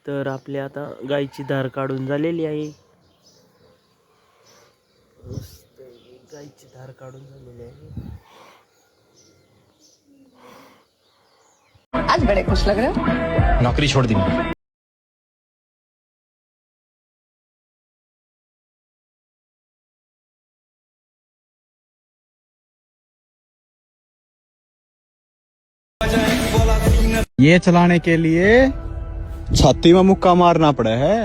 तर आपल्या आता गायची धार काढून झालेली आहे. गायची धार काढून झालेली आहे. आज बड़े खुश लग रहे हो. नौकरी छोड़ दी मैंने. ये चलाने के लिए छाती में मुक्का मारना पड़ा है.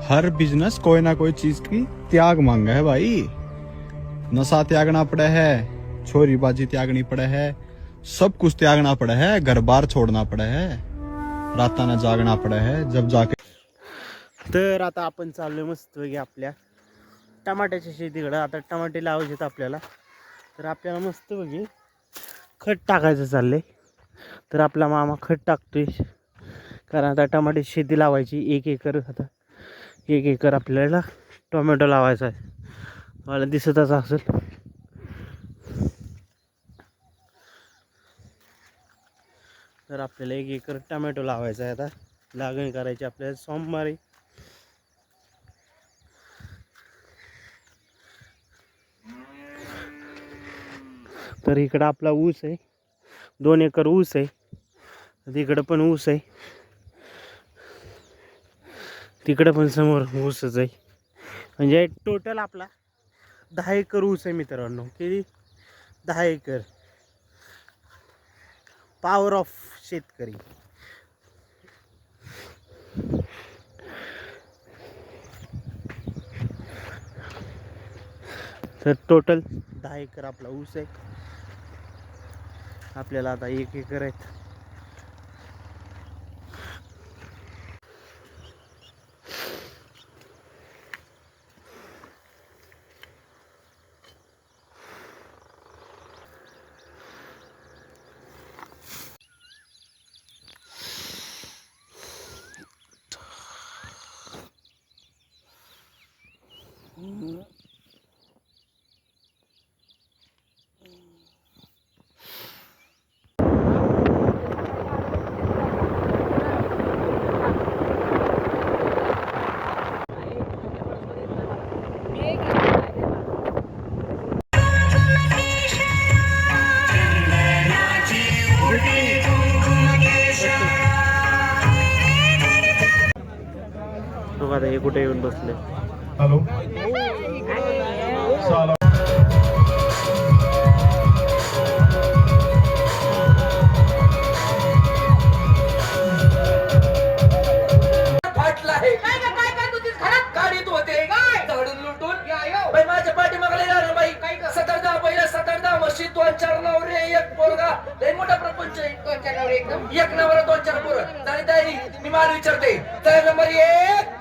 हर बिजनेस कोई ना कोई चीज की त्याग मांगा है भाई. नशा त्यागना पड़ा है, छोरीबाजी त्यागनी पड़ा है, सब कुछ त्यागना पड़ा है. घर बार छोड़ना पड़ा है, राताना जागना पड़ा है. जब जाके तर आता आपण चाललोय मस्त वेगळी आपल्या टमाट्याच्या शेतीकडे. आता टमाटे लावायचे आपल्याला. तर आपल्याला मस्त वेगळी खत टाकायचं चाललंय. तर आपला मामा खत टाकतोय, कारण आता टमाट्याची शेती लावायची. 1 एकर, आता 1 एकर आपल्याला टोमॅटो लावायचा आहे. मला दिसतच असेल. तर आपल्याला 1 एकर टोमॅटो लावायचा आहे. आता लागण करायची आपल्याला सोमवारी. तर इकडं आपला ऊस आहे, 2 एकर ऊस आहे. तिकडं पण ऊस आहे, तिकडं पण समोर ऊसच आहे. म्हणजे टोटल आपला 10 एकर ऊस आहे मित्रांनो. किती? 10 एकर. पॉवर ऑफ शेतकरी. तर टोटल 10 एकर आपला ऊस आहे. आपल्याला आता 1 एकर आहेत. बघा आता हे कुठे येऊन बसले. हॅलो. गाडीत होते झाडून लुटून माझ्या पाठी मागले बाई सतरदा पहिला सतरदा मशीद 2-4 नवरे 1 पोरगा लय मोठा प्रपंच आहे. 2-4 नवरे एकदम 1 नवरा 2-4 पोरं. आणि मी माल विचारते तर नंबर 1